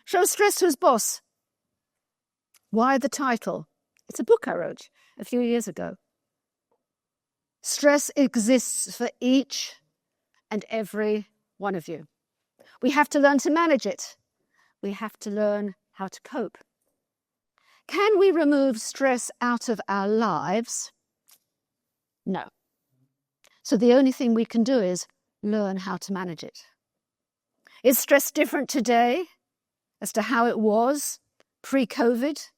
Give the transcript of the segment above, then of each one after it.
Show stress who's boss. Why the title? It's a book I wrote a few years ago. Stress exists for each and every one of you. We have to learn to manage it. We have to learn how to cope. Can we remove stress out of our lives? No. So the only thing we can do is learn how to manage it. Is stress different today as to how it was pre-COVID?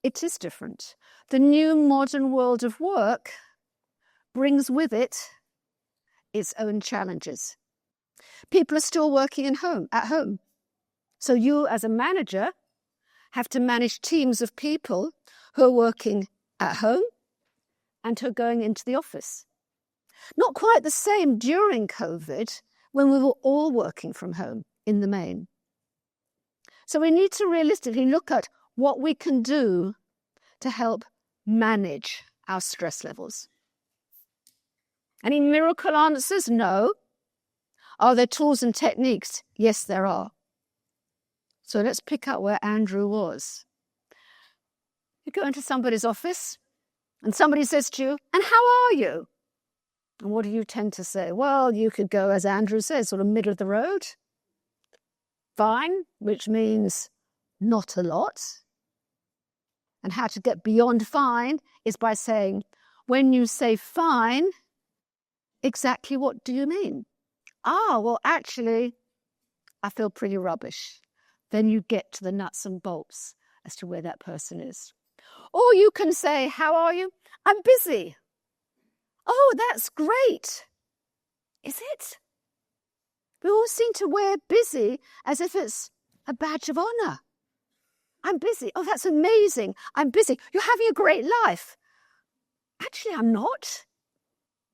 It is different. The new modern world of work brings with it its own challenges. People are still working at home. So you as a manager have to manage teams of people who are working at home and who are going into the office. Not quite the same during COVID when we were all working from home in the main. So we need to realistically look at what we can do to help manage our stress levels. Any miracle answers? No. Are there tools and techniques? Yes, there are. So let's pick up where Andrew was. You go into somebody's office and somebody says to you, "And how are you?" And what do you tend to say? Well, you could go, as Andrew says, sort of middle of the road. Fine, which means not a lot. And how to get beyond fine is by saying, when you say fine, exactly what do you mean? Well, actually, I feel pretty rubbish. Then you get to the nuts and bolts as to where that person is. Or you can say, how are you? I'm busy. Oh, that's great. Is it? We all seem to wear busy as if it's a badge of honor. I'm busy. Oh, that's amazing. I'm busy. You're having a great life. Actually, I'm not.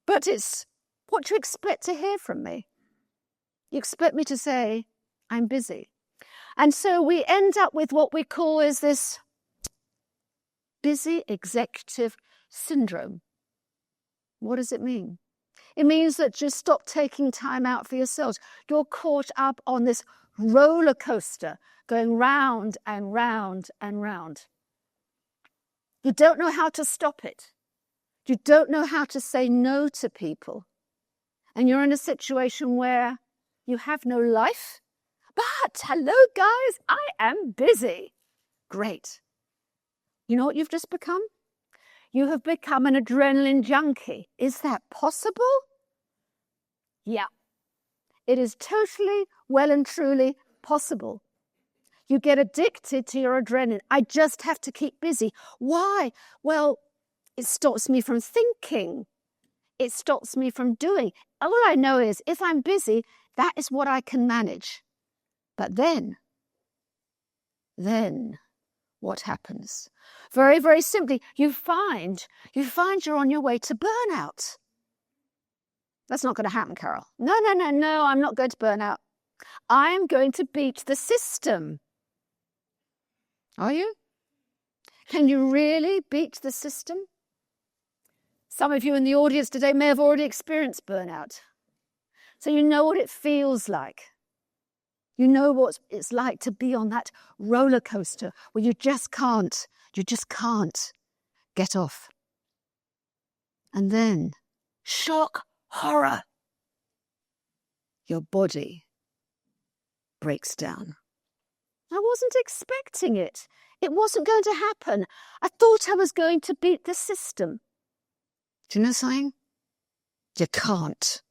But it's what you expect to hear from me. You expect me to say, I'm busy. And so we end up with what we call is this busy executive syndrome. What does it mean? It means that you stop taking time out for yourselves. You're caught up on this roller coaster going round and round and round. You don't know how to stop it. You don't know how to say no to people. And you're in a situation where you have no life. But, hello guys, I am busy. Great. You know what you've just become? You have become an adrenaline junkie. Is that possible? Yeah. It is totally, well and truly possible. You get addicted to your adrenaline. I just have to keep busy. Why? Well, it stops me from thinking. It stops me from doing. All I know is if I'm busy, that is what I can manage. But then what happens? Very, very simply, you find you're on your way to burnout. That's not going to happen, Carole. No, I'm not going to burnout. I am going to beat the system. Are you? Can you really beat the system? Some of you in the audience today may have already experienced burnout. So you know what it feels like. You know what it's like to be on that roller coaster where you just can't get off. And then, shock, horror, your body breaks down. I wasn't expecting it. It wasn't going to happen. I thought I was going to beat the system. Do you know something? You can't.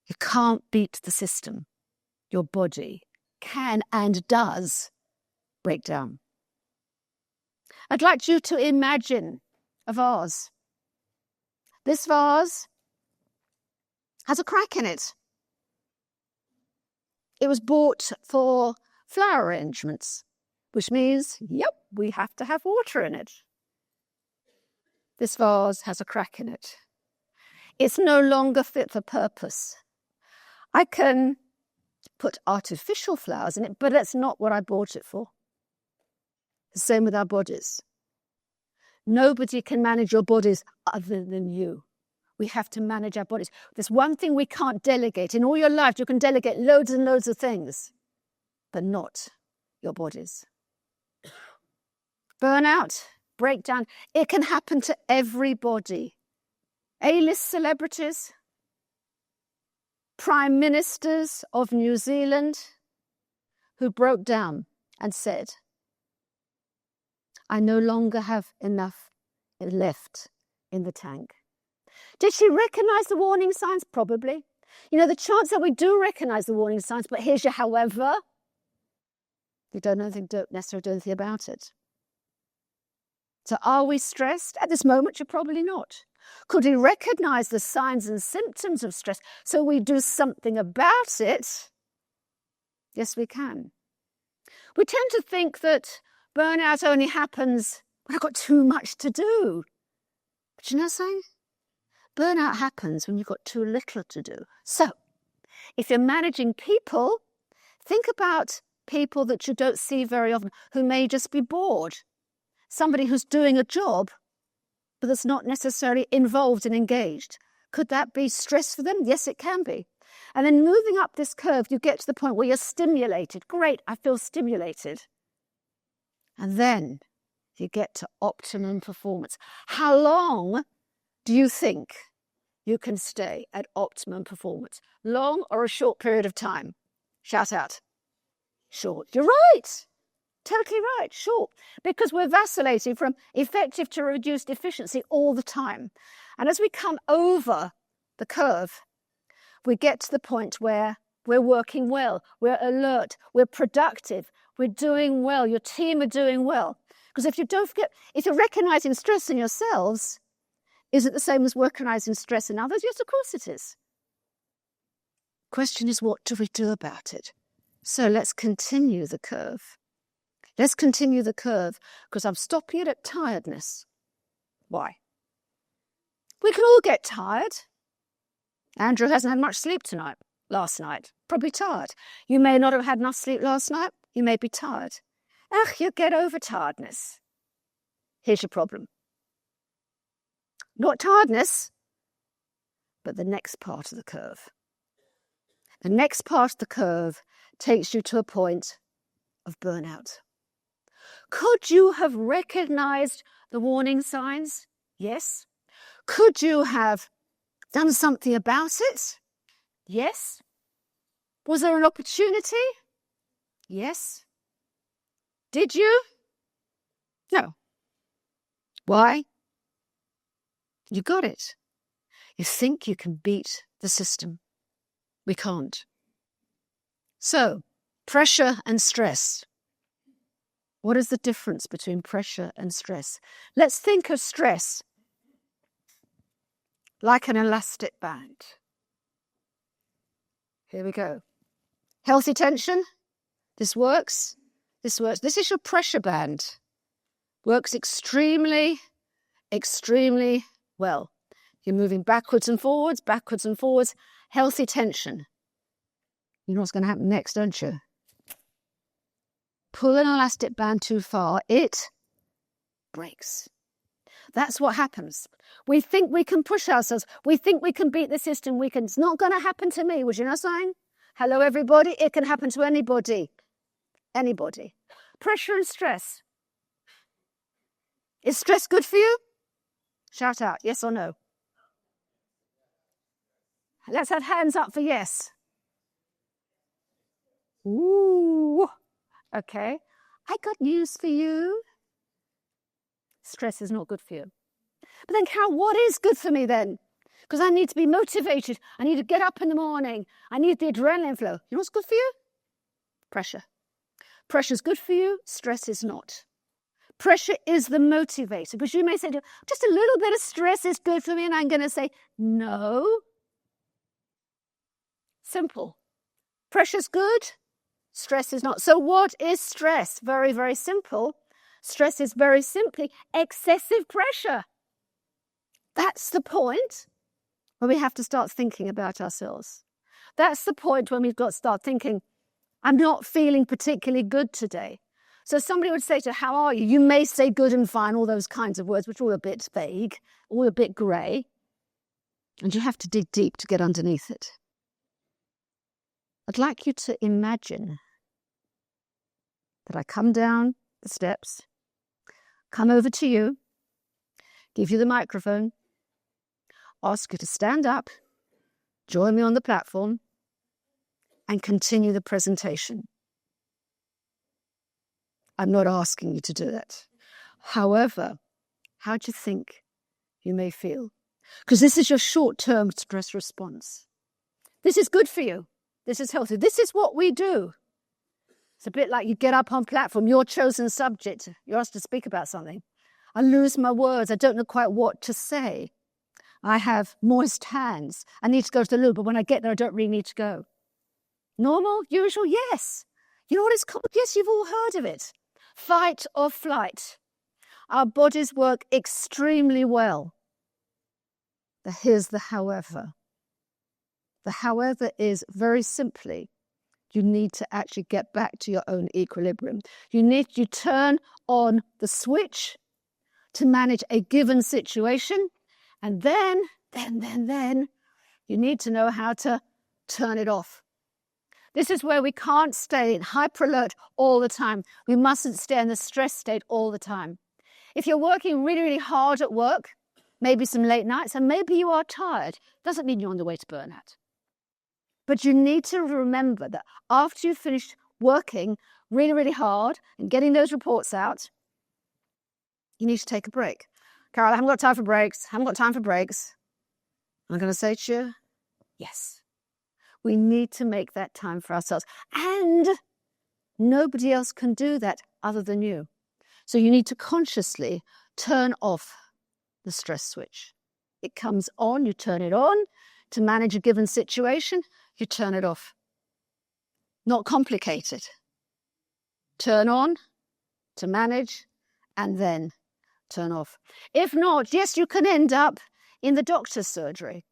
You can't beat the system. Your body can and does break down. I'd like you to imagine a vase. This vase has a crack in it. It was bought for flower arrangements, which means, yep, we have to have water in it. This vase has a crack in it. It's no longer fit for purpose. I can put artificial flowers in it, but that's not what I bought it for. The same with our bodies. Nobody can manage your bodies other than you. We have to manage our bodies. There's one thing we can't delegate. In all your life, you can delegate loads and loads of things. but not your bodies. Burnout, breakdown, it can happen to everybody. A-list celebrities, prime ministers of New Zealand who broke down and said, I no longer have enough left in the tank. Did she recognize the warning signs? Probably. You know, the chance that we do recognize the warning signs, but here's your however, you don't necessarily do anything about it. So are we stressed? At this moment, you're probably not. Could we recognize the signs and symptoms of stress so we do something about it? Yes, we can. We tend to think that burnout only happens when I've got too much to do. But you know something? Burnout happens when you've got too little to do. So, if you're managing people, think about people that you don't see very often who may just be bored. Somebody who's doing a job, but that's not necessarily involved and engaged. Could that be stress for them? Yes, it can be. And then moving up this curve, you get to the point where you're stimulated. Great, I feel stimulated. And then you get to optimum performance. How long do you think you can stay at optimum performance? Long or a short period of time? Shout out. Short. You're right. Totally right. Short. Because we're vacillating from effective to reduced efficiency all the time. And as we come over the curve, we get to the point where we're working well, we're alert, we're productive, we're doing well, your team are doing well. Because if you're recognizing stress in yourselves, is it the same as recognizing stress in others? Yes, of course it is. Question is, what do we do about it? So let's continue the curve. Let's continue the curve, because I'm stopping it at tiredness. Why? We can all get tired. Andrew hasn't had much sleep last night. Probably tired. You may not have had enough sleep last night. You may be tired. You get over tiredness. Here's your problem. Not tiredness, but the next part of the curve. The next part of the curve takes you to a point of burnout. Could you have recognized the warning signs? Yes. Could you have done something about it? Yes. Was there an opportunity? Yes. Did you? No. Why? You got it. You think you can beat the system. We can't. So, pressure and stress. What is the difference between pressure and stress? Let's think of stress like an elastic band. Here we go. Healthy tension. This works. This works. This is your pressure band. Works extremely, extremely well. You're moving backwards and forwards, backwards and forwards. Healthy tension. You know what's going to happen next, don't you? Pull an elastic band too far, it breaks. That's what happens. We think we can push ourselves. We think we can beat the system. It's not going to happen to me. Would you know something? Hello, everybody. It can happen to anybody. Anybody. Pressure and stress. Is stress good for you? Shout out, yes or no. Let's have hands up for yes. Ooh. Okay. I got news for you. Stress is not good for you. But then, Carole, what is good for me then? Because I need to be motivated. I need to get up in the morning. I need the adrenaline flow. You know what's good for you? Pressure. Pressure is good for you. Stress is not. Pressure is the motivator. Because you may say, just a little bit of stress is good for me. And I'm going to say, no. Simple. Pressure's good. Stress is not. So what is stress? Very, very simple. Stress is very simply excessive pressure. That's the point where we have to start thinking about ourselves. That's the point when we've got to start thinking, I'm not feeling particularly good today. So somebody would say to you, how are you? You may say good and fine, all those kinds of words, which are all a bit vague, all a bit grey. And you have to dig deep to get underneath it. I'd like you to imagine that I come down the steps, come over to you, give you the microphone, ask you to stand up, join me on the platform, and continue the presentation. I'm not asking you to do that. However, how do you think you may feel? Because this is your short-term stress response. This is good for you. This is healthy. This is what we do. It's a bit like you get up on platform, your chosen subject, you're asked to speak about something. I lose my words. I don't know quite what to say. I have moist hands. I need to go to the loo, but when I get there, I don't really need to go. Normal? Usual? Yes. You know what it's called? Yes, you've all heard of it. Fight or flight. Our bodies work extremely well. But here's the however. The however is very simply, you need to actually get back to your own equilibrium. You turn on the switch to manage a given situation, and then you need to know how to turn it off. This is where we can't stay in hyper alert all the time. We mustn't stay in the stress state all the time. If you're working really, really hard at work, maybe some late nights, and maybe you are tired, doesn't mean you're on the way to burnout. But you need to remember that after you've finished working really, really hard and getting those reports out, you need to take a break. Carole, I haven't got time for breaks. I'm going to say to you, yes. We need to make that time for ourselves. And nobody else can do that other than you. So you need to consciously turn off the stress switch. It comes on, you turn it on. To manage a given situation, you turn it off. Not complicated. Turn on to manage and then turn off. If not, yes, you can end up in the doctor's surgery.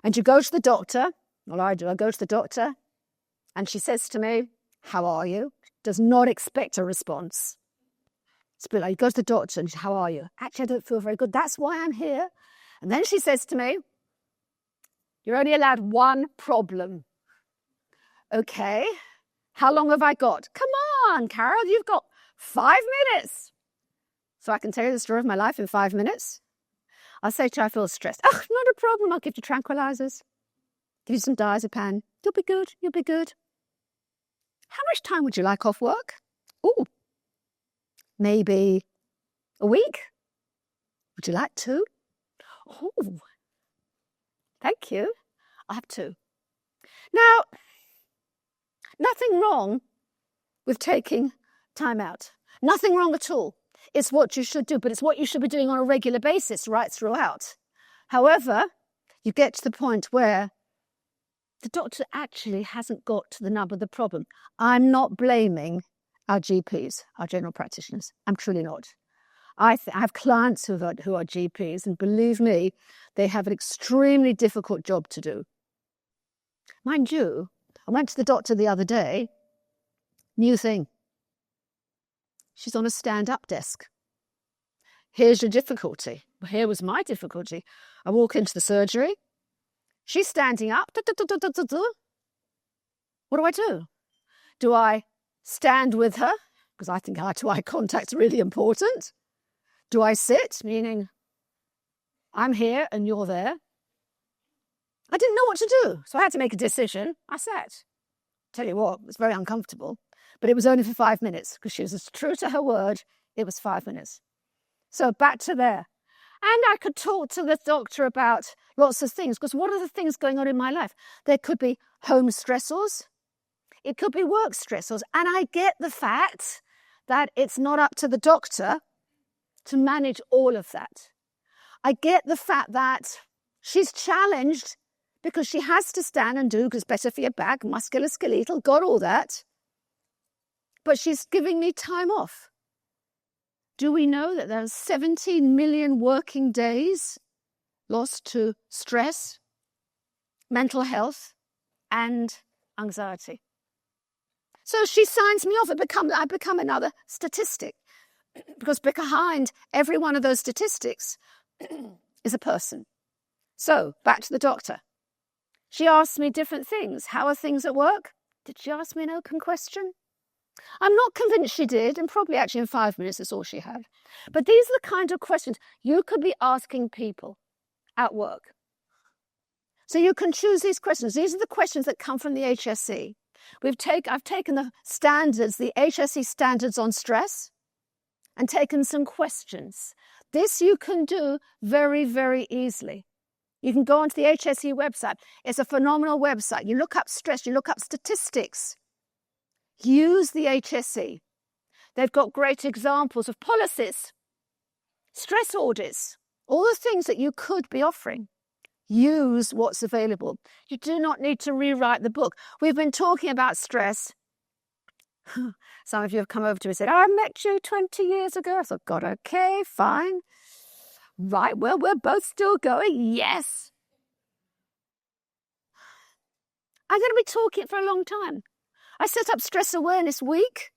And you go to the doctor. Well, I do. I go to the doctor and she says to me, how are you? Does not expect a response. It's a bit like you go to the doctor and she says, how are you? Actually, I don't feel very good. That's why I'm here. And then she says to me, you're only allowed one problem. Okay, how long have I got? Come on, Carole, you've got 5 minutes. So I can tell you the story of my life in 5 minutes. I'll say to you, I feel stressed. Oh, not a problem. I'll give you tranquilizers. Give you some diazepam. You'll be good. You'll be good. How much time would you like off work? Oh, maybe a week. Would you like 2? Oh, thank you. I have 2. Now, nothing wrong with taking time out. Nothing wrong at all. It's what you should do, but it's what you should be doing on a regular basis right throughout. However, you get to the point where the doctor actually hasn't got to the nub of the problem. I'm not blaming our GPs, our general practitioners. I'm truly not. I have clients who are GPs, and believe me, they have an extremely difficult job to do. Mind you, I went to the doctor the other day, new thing. She's on a stand-up desk. Here's your difficulty. Well, here was my difficulty. I walk into the surgery. She's standing up. What do I do? Do I stand with her? Because I think eye-to-eye contact's really important. Do I sit, meaning I'm here and you're there? I didn't know what to do, so I had to make a decision. I sat. Tell you what, it was very uncomfortable, but it was only for 5 minutes because she was as true to her word. It was 5 minutes. So back to there. And I could talk to the doctor about lots of things, because what are the things going on in my life? There could be home stressors. It could be work stressors. And I get the fact that it's not up to the doctor to manage all of that. I get the fact that she's challenged because she has to stand and do, because it's better for your back, musculoskeletal, got all that. But she's giving me time off. Do we know that there are 17 million working days lost to stress, mental health, and anxiety? So she signs me off. I become another statistic, because behind every one of those statistics is a person. So back to the doctor. She asked me different things. How are things at work? Did she ask me an open question? I'm not convinced she did, and probably actually in 5 minutes that's all she had. But these are the kind of questions you could be asking people at work. So you can choose these questions. These are the questions that come from the HSE. I've taken the standards, the HSE standards on stress, and taken some questions. This you can do very, very easily. You can go onto the HSE website. It's a phenomenal website. You look up stress, you look up statistics. Use the HSE. They've got great examples of policies, stress audits, all the things that you could be offering. Use what's available. You do not need to rewrite the book. We've been talking about stress. Some of you have come over to me and said, I met you 20 years ago. I thought, God, okay, fine. Right, well, we're both still going. Yes. I'm going to be talking for a long time. I set up Stress Awareness Week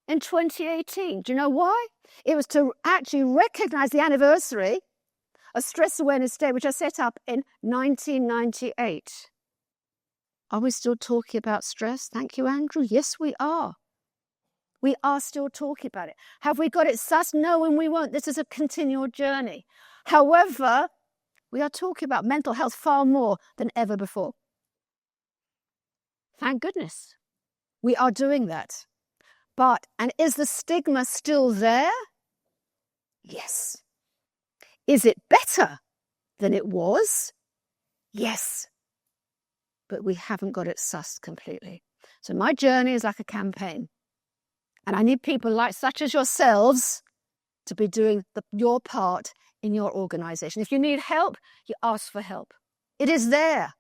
in 2018. Do you know why? It was to actually recognize the anniversary of Stress Awareness Day, which I set up in 1998. Are we still talking about stress? Thank you, Andrew. Yes, we are. We are still talking about it. Have we got it sussed? No, and we won't. This is a continual journey. However, we are talking about mental health far more than ever before. Thank goodness. We are doing that. And is the stigma still there? Yes. Is it better than it was? Yes. But we haven't got it sussed completely. So my journey is like a campaign. And I need people like such as yourselves to be doing your part in your organization. If you need help, you ask for help. It is there.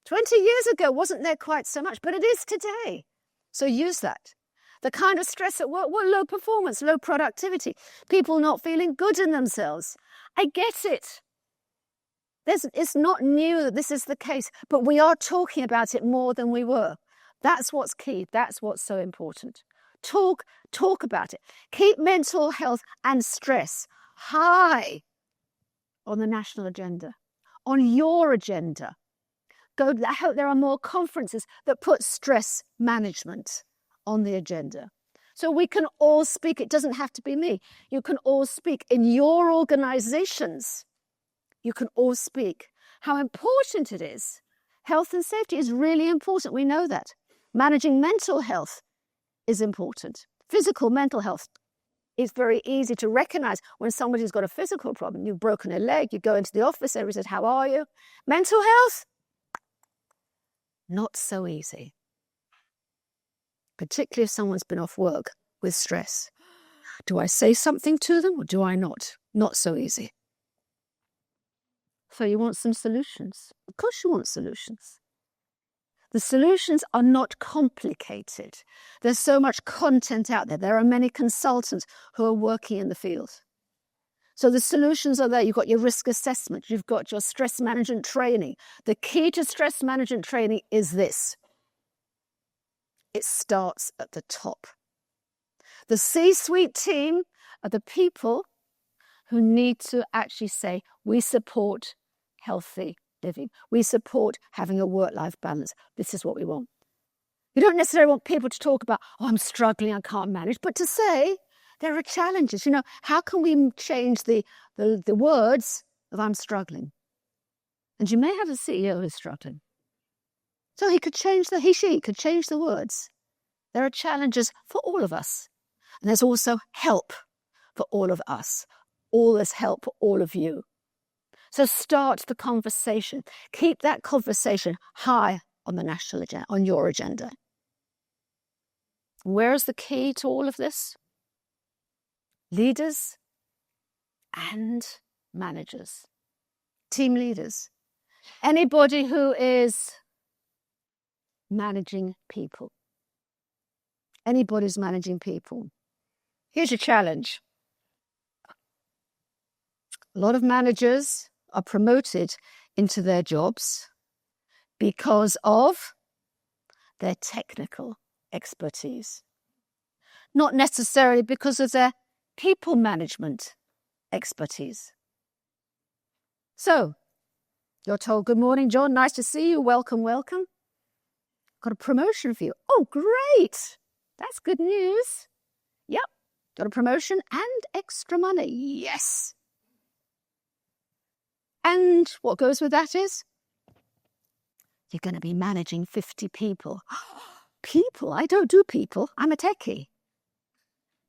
20 years ago wasn't there quite so much, but it is today. So use that. The kind of stress at work, low performance, low productivity, people not feeling good in themselves. I get it. It's not new that this is the case, but we are talking about it more than we were. That's what's key. That's what's so important. Talk about it. Keep mental health and stress high on the national agenda, on your agenda. I hope there are more conferences that put stress management on the agenda. So we can all speak. It doesn't have to be me. You can all speak in your organizations. You can all speak how important it is. Health and safety is really important. We know that. Managing mental health is important. Physical mental health is very easy to recognize when somebody's got a physical problem. You've broken a leg, you go into the office, everybody says, how are you? Mental health? Not so easy. Particularly if someone's been off work with stress. Do I say something to them or do I not? Not so easy. So you want some solutions? Of course you want solutions. The solutions are not complicated. There's so much content out there. There are many consultants who are working in the field. So the solutions are there. You've got your risk assessment. You've got your stress management training. The key to stress management training is this. It starts at the top. The C-suite team are the people who need to actually say, we support healthy living. We support having a work-life balance. This is what we want. You don't necessarily want people to talk about, oh, I'm struggling, I can't manage, but to say there are challenges. You know, how can we change the words of I'm struggling? And you may have a CEO who's struggling. So he could change she could change the words. There are challenges for all of us. And there's also help for all of us. All this help for all of you. So start the conversation. Keep that conversation high on the national agenda, on your agenda. Where is the key to all of this? Leaders and managers, team leaders, anybody who is managing people. Anybody's managing people. Here's your challenge. A lot of managers are promoted into their jobs because of their technical expertise, not necessarily because of their people management expertise. So, you're told, good morning, John, nice to see you, welcome, welcome. Got a promotion for you. Oh, great. That's good news. Yep, got a promotion and extra money. Yes. And what goes with that is you're going to be managing 50 people. People? I don't do people. I'm a techie.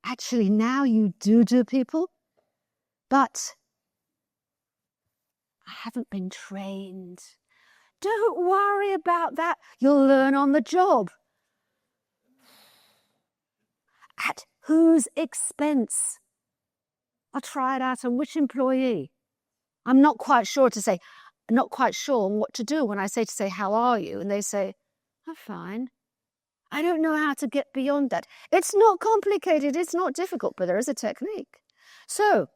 Actually, now you do people, but I haven't been trained. Don't worry about that. You'll learn on the job. At whose expense? I'll try it out on which employee. I'm not quite sure on what to do when I say, how are you? And they say, I'm fine. I don't know how to get beyond that. It's not complicated. It's not difficult, but there is a technique. So,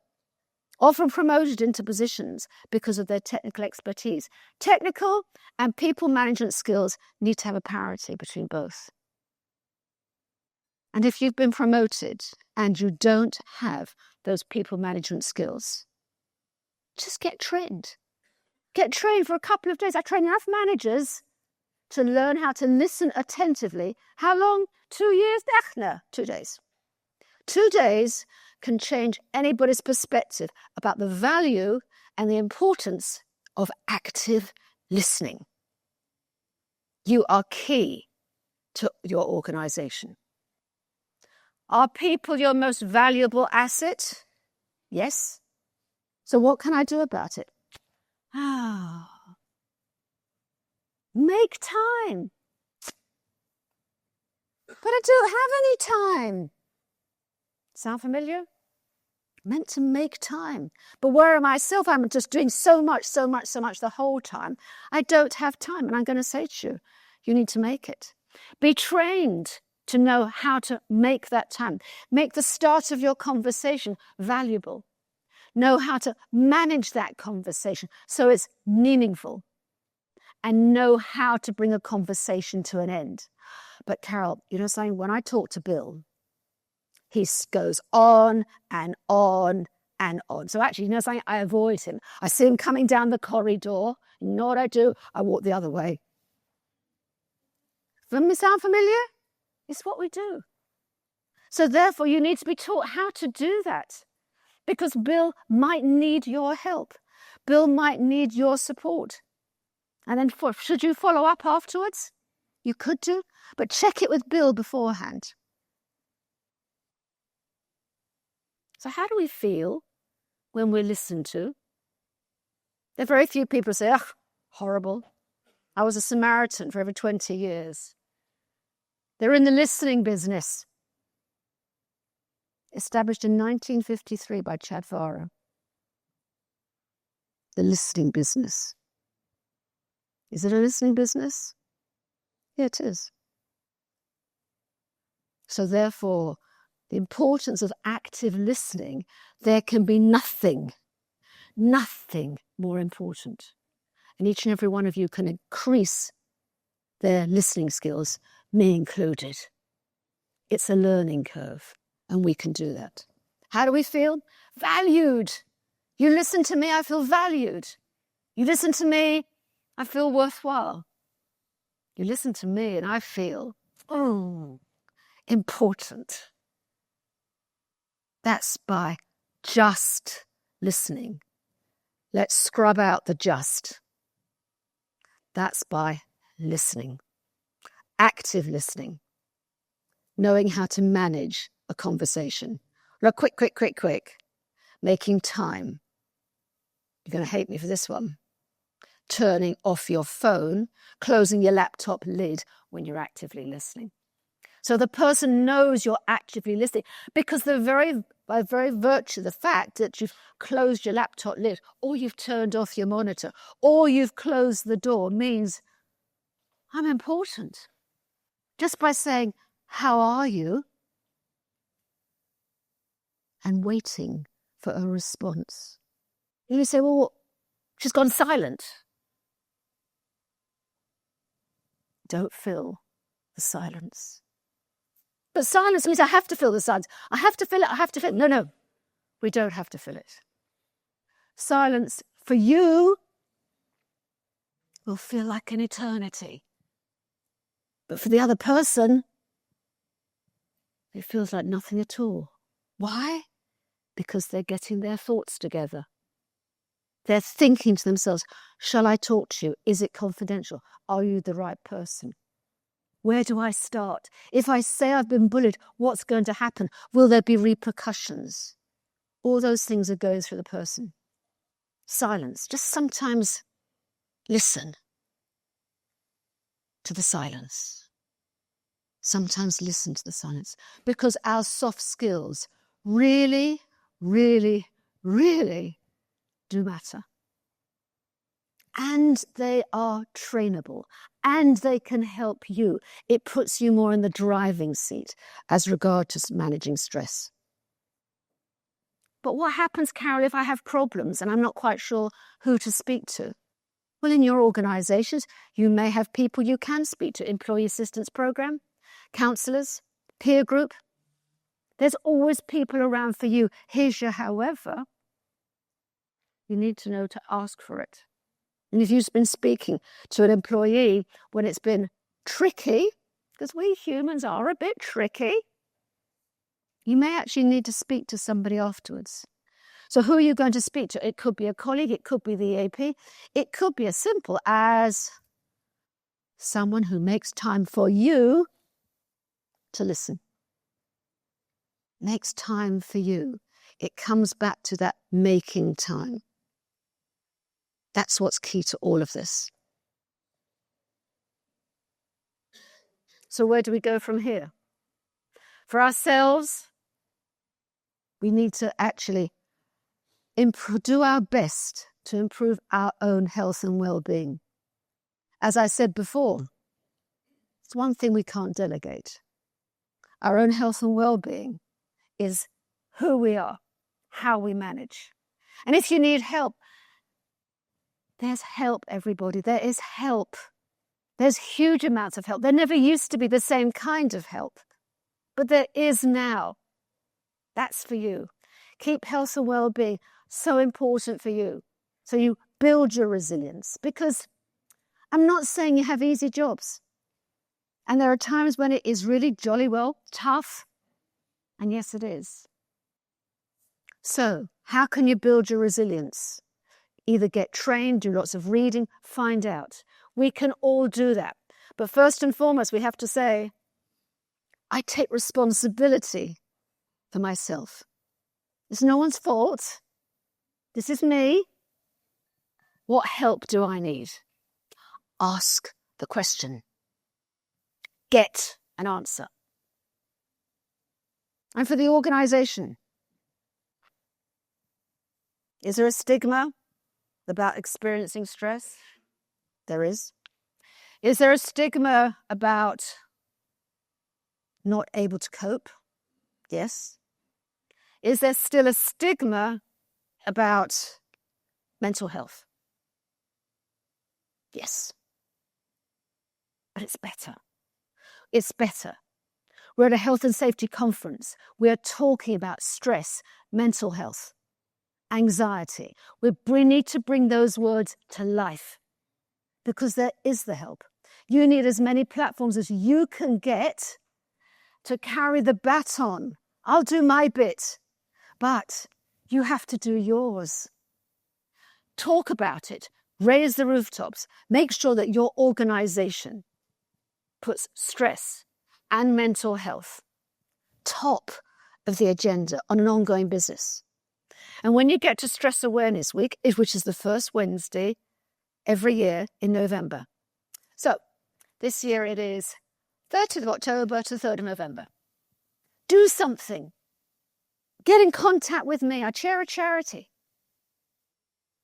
often promoted into positions because of their technical expertise. Technical and people management skills need to have a parity between both. And if you've been promoted and you don't have those people management skills, just get trained. Get trained for a couple of days. I train enough managers to learn how to listen attentively. How long? 2 years? No, 2 days. 2 days can change anybody's perspective about the value and the importance of active listening. You are key to your organization. Are people your most valuable asset? Yes. So what can I do about it? Make time. But I don't have any time. Sound familiar? Meant to make time. But where myself, I'm just doing so much the whole time. I don't have time. And I'm going to say to you, you need to make it. Be trained to know how to make that time. Make the start of your conversation valuable. Know how to manage that conversation so it's meaningful. And know how to bring a conversation to an end. But Carole, you know something? When I talk to Bill, he goes on and on and on. So actually, you know something? I avoid him. I see him coming down the corridor. You know what I do? I walk the other way. Doesn't it sound familiar? It's what we do. So therefore, you need to be taught how to do that. Because Bill might need your help. Bill might need your support. And then should you follow up afterwards? You could do, but check it with Bill beforehand. So how do we feel when we're listened to? There are very few people who say, horrible. I was a Samaritan for over 20 years. They're in the listening business. Established in 1953 by Chad Farah. The listening business. Is it a listening business? Yeah, it is. So therefore, the importance of active listening, there can be nothing more important. And each and every one of you can increase their listening skills, me included. It's a learning curve, and we can do that. How do we feel? Valued. You listen to me, I feel valued. You listen to me, I feel worthwhile. You listen to me and I feel, important. That's by just listening. Let's scrub out the just. That's by listening. Active listening. Knowing how to manage a conversation. Look, quick. Making time. You're going to hate me for this one. Turning off your phone, closing your laptop lid when you're actively listening. So the person knows you're actively listening because by very virtue of the fact that you've closed your laptop lid or you've turned off your monitor or you've closed the door means I'm important. Just by saying, how are you? And waiting for a response. You say, well, she's gone silent. Don't fill the silence. But silence means I have to fill the silence. I have to fill it. No. We don't have to fill it. Silence for you will feel like an eternity. But for the other person, It feels like nothing at all. Why? Because they're getting their thoughts together. They're thinking to themselves, shall I talk to you? Is it confidential? Are you the right person? Where do I start? If I say I've been bullied, what's going to happen? Will there be repercussions? All those things are going through the person. Silence. Just sometimes listen to the silence. Sometimes listen to the silence. Because our soft skills really, really, really do matter. And they are trainable. And they can help you. It puts you more in the driving seat as regard to managing stress. But what happens, Carole, if I have problems and I'm not quite sure who to speak to? Well, in your organisations, you may have people you can speak to. Employee assistance programme, counsellors, peer group. There's always people around for you. Here's your however. You need to know to ask for it. And if you've been speaking to an employee when it's been tricky, because we humans are a bit tricky, you may actually need to speak to somebody afterwards. So who are you going to speak to? It could be a colleague, it could be the EAP, it could be as simple as someone who makes time for you to listen. Makes time for you. It comes back to that making time. That's what's key to all of this. So where do we go from here? For ourselves, we need to actually do our best to improve our own health and well-being. As I said before, it's one thing we can't delegate. Our own health and well-being is who we are, how we manage. And if you need help, there's help, everybody. There is help. There's huge amounts of help. There never used to be the same kind of help, but there is now. That's for you. Keep health and well-being so important for you. So you build your resilience, because I'm not saying you have easy jobs. And there are times when it is really jolly well tough. And yes, it is. So how can you build your resilience? Either get trained, do lots of reading, find out. We can all do that. But first and foremost, we have to say, I take responsibility for myself. It's no one's fault. This is me. What help do I need? Ask the question. Get an answer. And for the organisation, is there a stigma about experiencing stress? There is. Is there a stigma about not able to cope? Yes. Is there still a stigma about mental health? Yes. But it's better. It's better. We're at a health and safety conference. We're talking about stress, mental health, anxiety. We need to bring those words to life, because there is the help. You need as many platforms as you can get to carry the baton. I'll do my bit, but you have to do yours. Talk about it. Raise the rooftops. Make sure that your organisation puts stress and mental health top of the agenda on an ongoing business. And when you get to Stress Awareness Week, which is the first Wednesday every year in November. So this year it is 30th of October to 3rd of November. Do something. Get in contact with me. I chair a charity.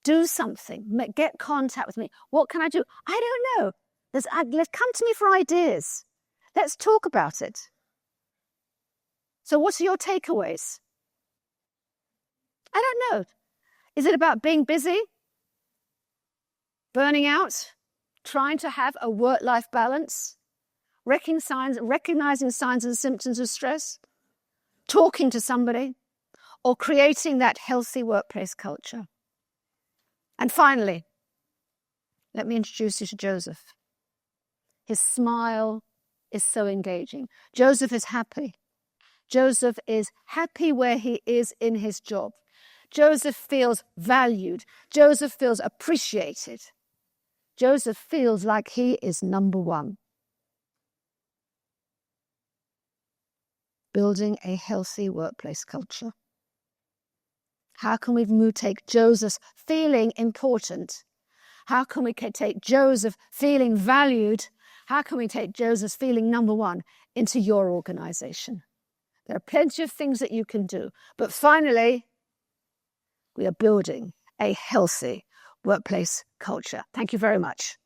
Do something. Get contact with me. What can I do? I don't know. Let's come to me for ideas. Let's talk about it. So what are your takeaways? I don't know. Is it about being busy? Burning out? Trying to have a work-life balance? Recognizing signs and symptoms of stress? Talking to somebody? Or creating that healthy workplace culture? And finally, let me introduce you to Joseph. His smile is so engaging. Joseph is happy. Joseph is happy where he is in his job. Joseph feels valued. Joseph feels appreciated. Joseph feels like he is number one. Building a healthy workplace culture. How can we take Joseph feeling important? How can we take Joseph feeling valued? How can we take Joseph feeling number one into your organization? There are plenty of things that you can do. But finally, we are building a healthy workplace culture. Thank you very much.